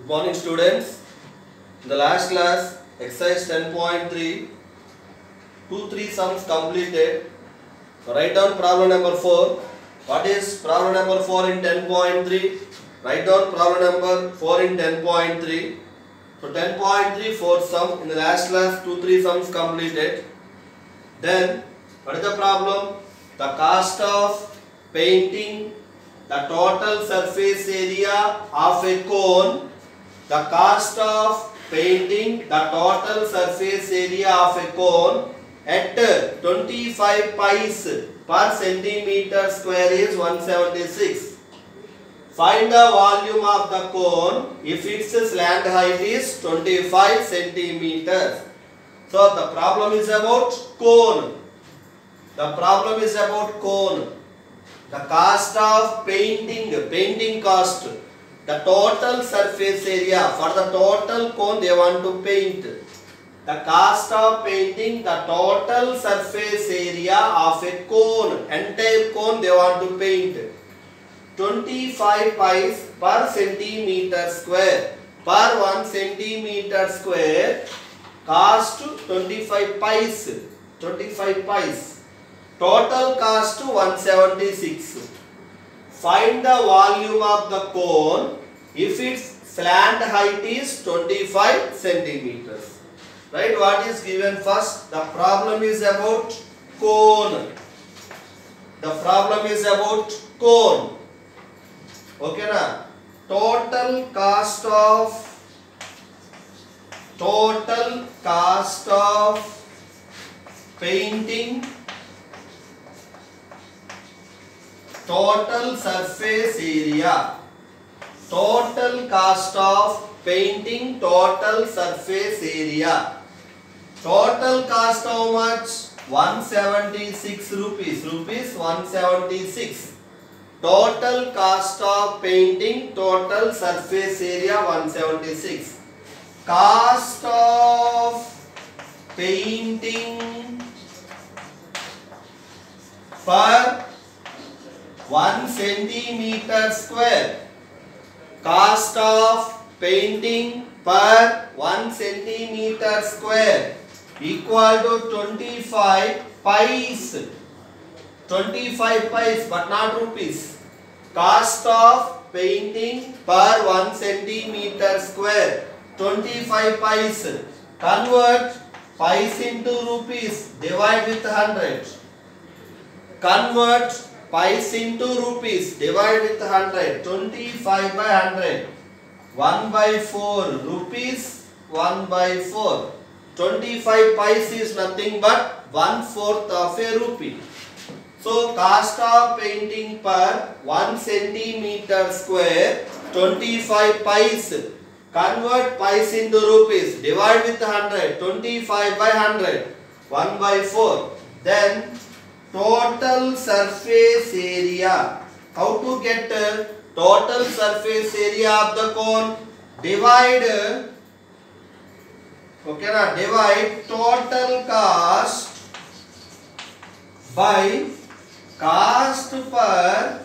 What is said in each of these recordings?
Good morning, students. In the last class, exercise 10.3, 2-3 sums completed. So write down problem number 4. What is problem number 4 in 10.3? Write down problem number 4 in 10.3. So 10.3 4 sum. In the last class, 2-3 sums completed. Then what is the problem? The cost of painting the total surface area of a cone. The cost of painting the total surface area of a cone at 25 pies per centimeter square is 176. Find the volume of the cone if its slant height is 25 centimeters. So the problem is about cone. The problem is about cone. The cost of painting cost. The total surface area, for the total cone they want to paint. The cost of painting the total surface area of a cone, entire cone they want to paint. 25 pies per centimeter square. Per 1 centimeter square cost 25 pies. 25 pies. Total cost 176. Find the volume of the cone if its slant height is 25 centimeters. Right? What is given first? The problem is about cone. The problem is about cone. Okay na? Total cost of painting total surface area. Total cost of painting total surface area. Total cost how much? 176 rupees. Rupees 176. Total cost of painting total surface area 176. Cost of painting per 1 centimeter square. Cost of painting per 1 centimeter square equal to 25 pies. 25 pies but not rupees. Cost of painting per 1 centimeter square 25 pies. Convert pies into rupees. Divide with 100. Convert pies into rupees, divide with 100, 25 by 100, 1 by 4 rupees, 1 by 4. 25 pies is nothing but 1/4 of a rupee. So cost of painting per 1 centimeter square 25 pies. Convert pies into rupees, divide with 100, 25 by 100, 1 by 4. Then total surface area. How to get total surface area of the cone? Divide. Okay na? Divide total cost by cost per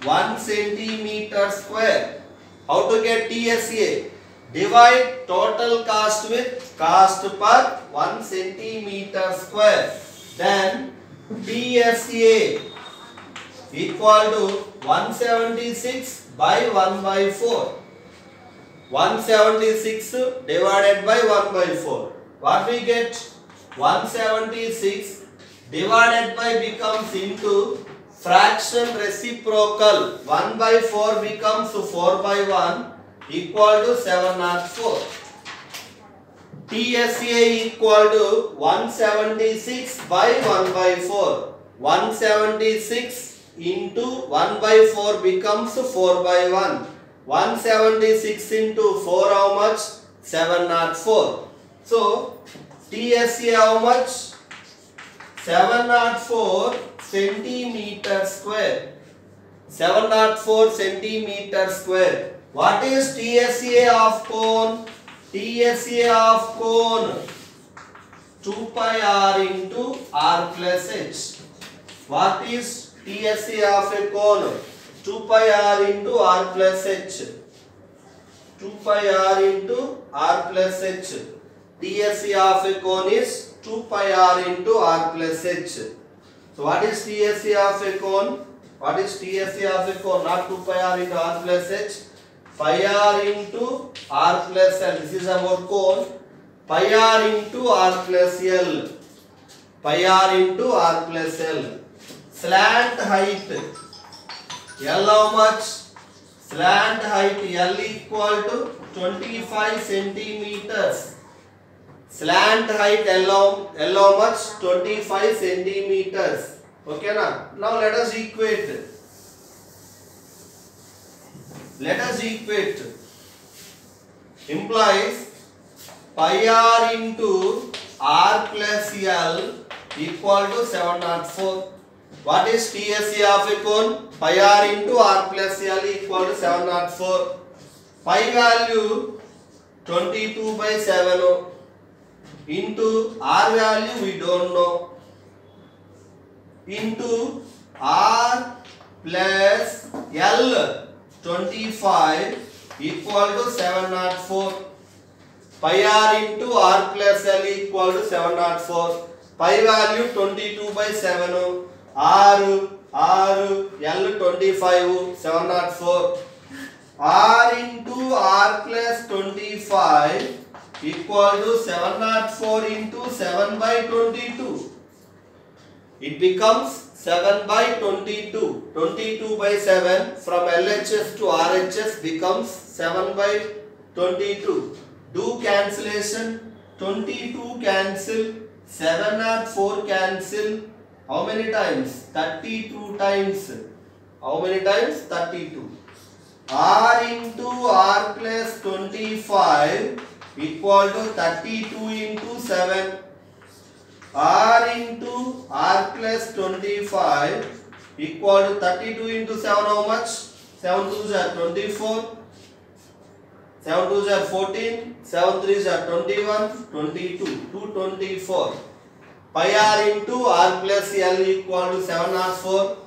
1 centimeter square. How to get TSA? Divide total cost with cost per 1 centimeter square. Then TSA equal to 176 by 1 by 4. 176 divided by 1 by 4. What we get? 176 divided by becomes into fraction reciprocal. 1 by 4 becomes 4 by 1 equal to 704. TSA equal to 176 by 1 by 4. 176 into 1 by 4 becomes 4 by 1. 176 into 4 how much? 704. So TSA how much? 704 centimeter square. 704 centimeter square. What is TSA of cone? TSA of cone 2 pi r into r plus h. What is TSA of a cone? 2 pi r into r plus h. 2 pi r into r plus h. TSE of a cone is 2 pi r into r plus h. So what is TSE of a cone? What is TSE of a cone? Not 2 pi r into r plus h. Pi r into r plus l. This is about cone. Pi r into r plus l. Pi r into r plus l. Slant height. L how much? Slant height L equal to 25 centimeters. Slant height L how much? 25 centimeters. Okay na? Now let us equate. Implies pi r into r plus L equal to 704. What is TSE of a cone? Pi r into r plus L equal to 704. Pi value 22 by 7 into r value we don't know into r plus L 25 equal to 704. Pi r into r plus L equal to 704. Pi value 22 by 7 r L 25 704. R into r plus 25 equal to 704 into 7 by 22. It becomes 7 by 22. 22 by 7 from LHS to RHS becomes 7 by 22. Do cancellation. 22 cancel. 704 cancel. How many times? 32 times. How many times? 32. R into R plus 25 equal to 32 into 7. R into R plus 25 equal to 32 into 7 how much? 7 2s are 24. 7 2s are 14. 7 3s are 21. 22. 224. Pi r into r plus L equal to 704.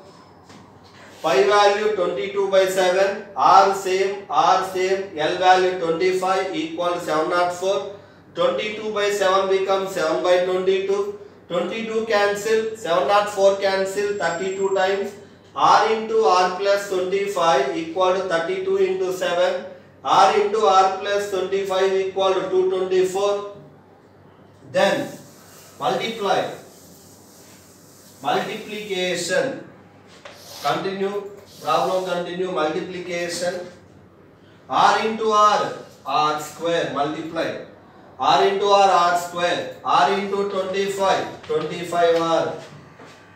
Pi value 22 by 7. R same. L value 25 equal to 704. 22 by 7 becomes 7 by 22. 22 cancel. 704 cancel 32 times. R into R plus 25 equal to 32 into 7. R into R plus 25 equal to 224. Then multiply. Multiplication. Continue. Problem continue. Multiplication. R into R. R square. Multiply. R into R square. R into 25. 25R.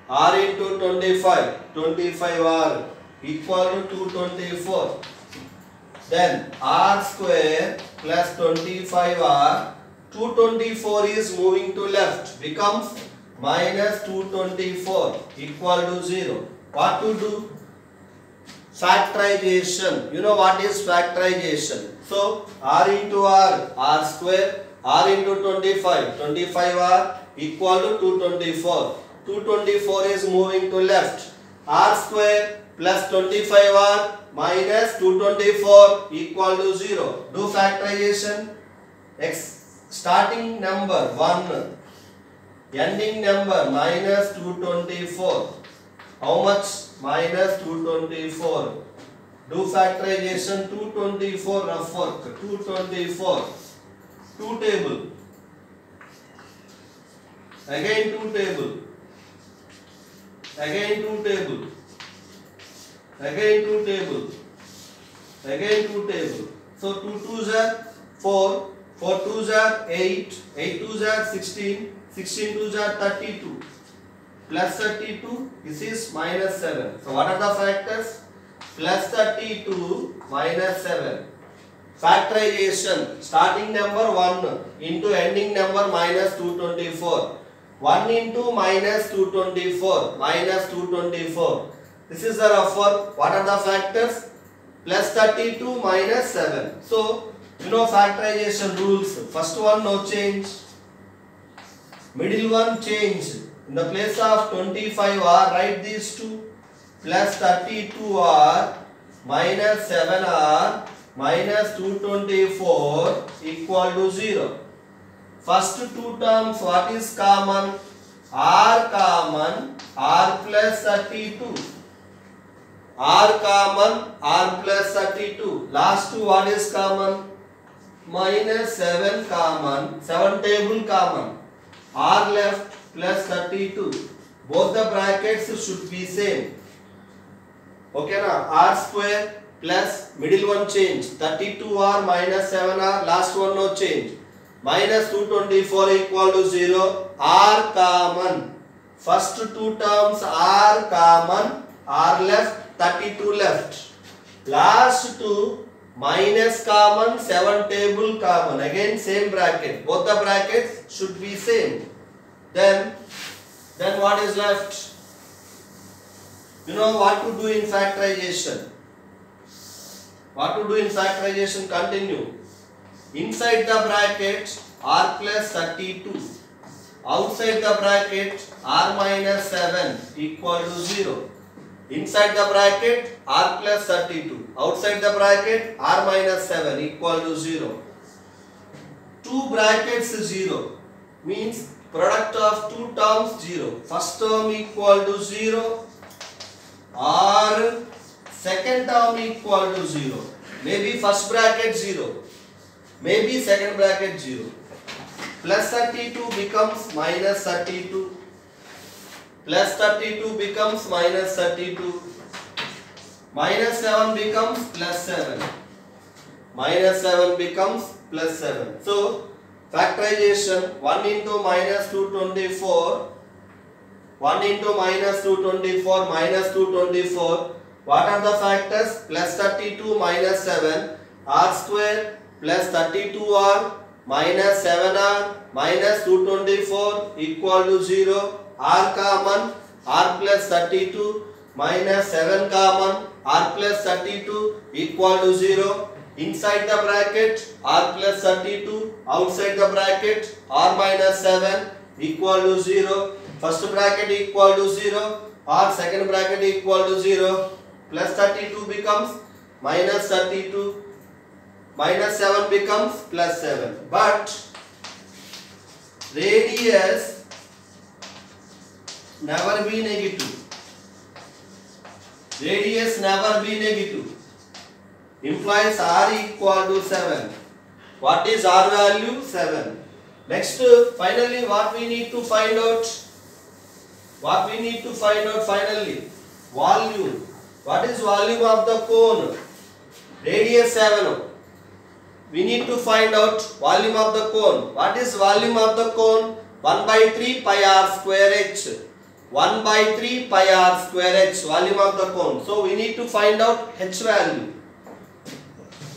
R into 25. 25R. Equal to 224. Then R square plus 25R. 224 is moving to left. Becomes minus 224 equal to 0. What to do? Factorization. You know what is factorization? So R into R square. R into 25. 25R equal to 224. 224 is moving to left. R square plus 25R minus 224 equal to 0. Do factorization. Starting number 1. Ending number minus 224. How much? Minus 224. Do factorization. 224 rough work. 224. 2 table. Again 2 table. Again 2 table. Again 2 table. Again 2 table. So 2 2s are 4. 4 2s are 8. 8 2s are 16. 16 2s are 32. Plus 32. This is minus 7. So what are the factors? Plus 32 minus 7. Factorization. Starting number 1 into ending number minus 224. 1 into minus 224. Minus 224. This is the rough work. What are the factors? Plus 32 minus 7. So, you know factorization rules. First one no change. Middle one change. In the place of 25R, write these two. Plus 32R minus 7R minus 224 equal to 0. First two terms, what is common? R common, R plus 32. R common, R plus 32. Last two, what is common? Minus 7 common, 7 table common. R left plus 32. Both the brackets should be same. Okay na? R square plus middle one change. 32R minus 7R, last one no change. Minus 224 equal to 0. R common. First two terms R common. R left, 32 left. Last two minus common, 7 table common. Again same bracket. Both the brackets should be same. Then what is left? You know what to do in factorization. What to do in factorization? Continue. Inside the bracket R plus 32. Outside the bracket R minus 7 equal to 0. Inside the bracket R plus 32. Outside the bracket R minus 7 equal to 0. Two brackets 0 means product of two terms 0. First term equal to 0 or second term equal to 0. Maybe first bracket 0. Maybe second bracket 0. Plus 32 becomes minus 32. Plus 32 becomes minus 32. Minus 7 becomes plus 7. Minus 7 becomes plus 7. So, factorization 1 into minus 224. 1 into minus 224 minus 224. What are the factors? Plus 32 minus 7. R square plus 32R minus 7R minus 224 equal to 0. R common, R plus 32 minus 7 common, R plus 32 equal to 0. Inside the bracket R plus 32, outside the bracket R minus 7 equal to 0. First bracket equal to 0 or second bracket equal to 0. Plus 32 becomes minus 32. Minus 7 becomes plus 7. But radius never be negative. Radius never be negative. Implies R equal to 7. What is R value? 7. Next, finally, what we need to find out? What we need to find out finally? Volume. What is volume of the cone? Radius 7. We need to find out volume of the cone. What is volume of the cone? 1 by 3 pi r square h. 1 by 3 pi r square h, volume of the cone. So we need to find out h value.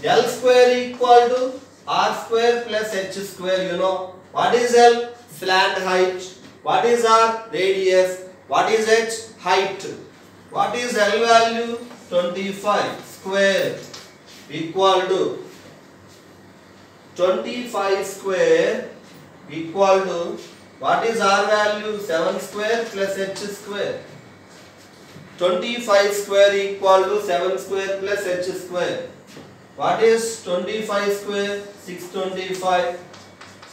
L square equal to r square plus h square. You know what is L? Slant height. What is r? Radius. What is h? Height. What is L value? 25 square equal to 25 square equal to what is R value? 7 square plus h square. 25 square equal to 7 square plus h square. What is 25 square? 625.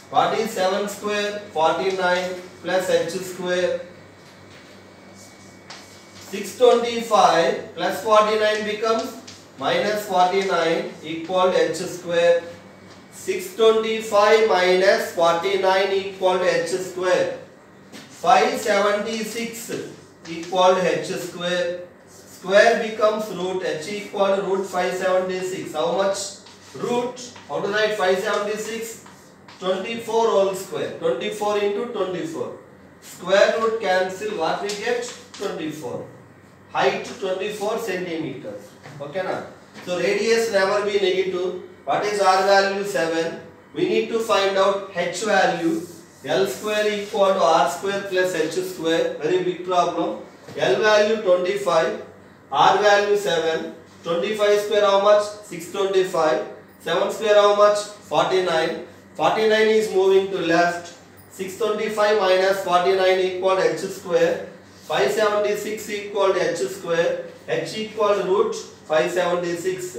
What is 7 square? 49 plus h square. 625 plus 49 becomes minus 49 equal to h square. 625 minus 49 equal to h square. 576 equal to h square. Square becomes root, h equal to root 576. How much? Root, how to write 576? 24 whole square. 24 into 24. Square root cancel, what we get? 24. Height 24 centimeters. Okay na? So radius never be negative. What is R value? 7. We need to find out h value. L square equal to R square plus h square. Very big problem. L value 25. R value 7. 25 square how much? 625. 7 square how much? 49. 49 is moving to left. 625 minus 49 equal to h square. 576 equal to h square. H equal to root 576.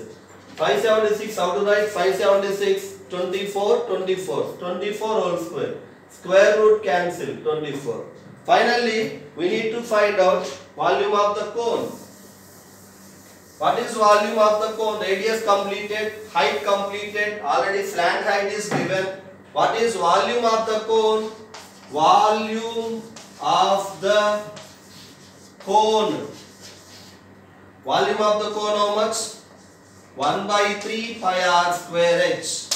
576, how to write 576? 24, 24. 24 whole square. Square root cancel, 24. Finally, we need to find out volume of the cone. What is volume of the cone? Radius completed, height completed, already slant height is given. What is volume of the cone? Volume of the cone. Volume of the cone how much? 1 by 3 pi r square h.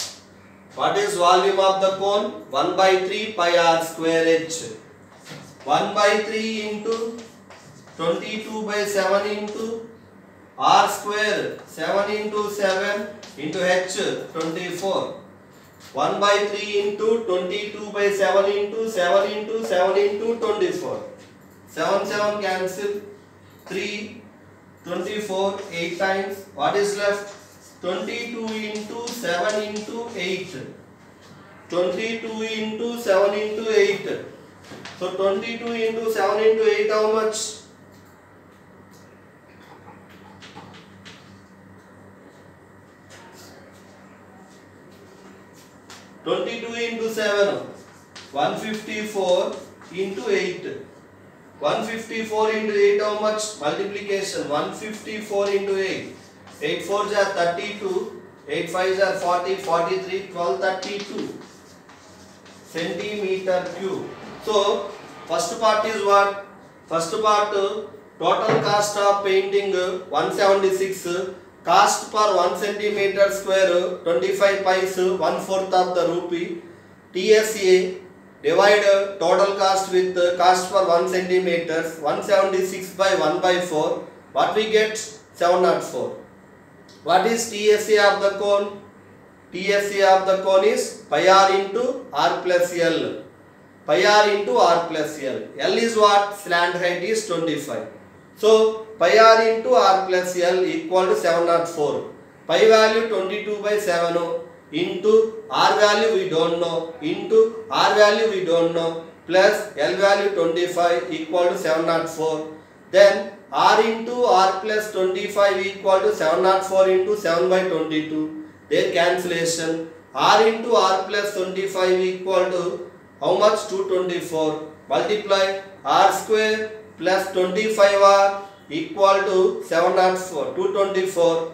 What is volume of the cone? 1 by 3 pi r square h. 1 by 3 into 22 by 7 into r square, 7 into 7 into h, 24. 1 by 3 into 22 by 7 into 7 into 7 into 24. 7 7 cancel. 3, 24, 8 times. What is left? 22 into 7 into 8. 22 into 7 into 8. So 22 into 7 into 8 how much? 22 into 7, 154 into 8. 154 into 8 how much? Multiplication. 154 into 8. 8 4s are 32. 8 5s are 40. 43. 1232 centimeter cube. So first part is what? First part total cost of painting 176. Cost per 1 centimeter square 25 paise, 1/4 of the rupee. TSA divide total cost with cost per 1 centimeter. 176 by 1 by 4. What we get? 704. What is TSA of the cone? TSA of the cone is pi r into r plus L. Pi r into r plus L. L is what? Slant height is 25. So pi r into r plus L equal to 704. Pi value 22 by 7 into r value we don't know into r value we don't know plus L value 25 equal to 704. Then r into r plus 25 equal to 704 into 7 by 22. Their cancellation. R into r plus 25 equal to how much? 224. Multiply r square plus 25r equal to 704. 224.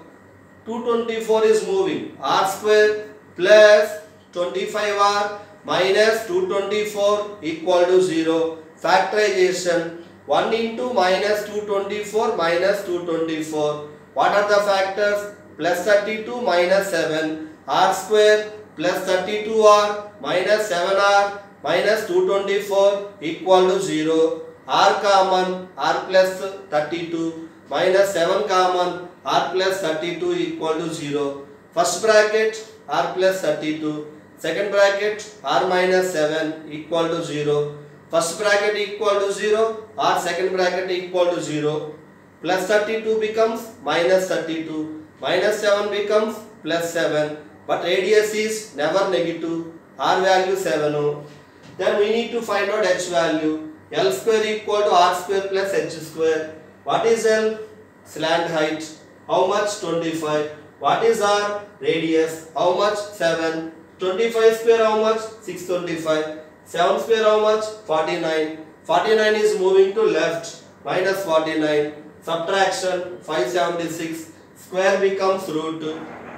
224 is moving. R square plus 25r minus 224 equal to 0. Factorization. 1 into minus 224 minus 224. What are the factors? Plus 32 minus 7. R square plus 32r minus 7r minus 224 equal to 0. R common, r plus 32 minus 7 common, r plus 32 equal to 0. First bracket r plus 32. Second bracket r minus 7 equal to 0. First bracket equal to 0, r second bracket equal to 0. Plus 32 becomes minus 32. Minus 7 becomes plus 7. But radius is never negative. R value 7. Then we need to find out h value. L square equal to r square plus h square. What is L? Slant height. How much? 25. What is R? Radius. How much? 7. 25 square how much? 625. 7 square how much? 49. 49 is moving to left. Minus 49. Subtraction 576. Square becomes root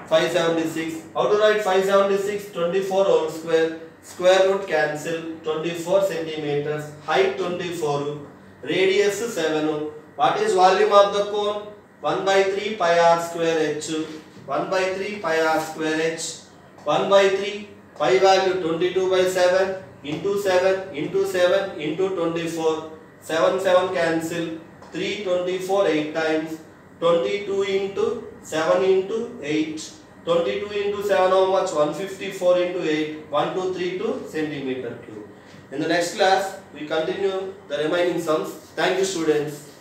576. How to write 576? 24 whole square. Square root cancel. 24 centimeters. Height 24. Radius 7. What is volume of the cone? 1 by 3 pi r square h. 1 by 3 pi r square h. 1 by 3 pi value 22 by 7 into 7 into 7 into 24. 7 7 cancel. 3 24 8 times. 22 into 7 into 8. 22 into 7 how much? 154 into 8. 1232 centimeter cube. In the next class we continue the remaining sums. Thank you students.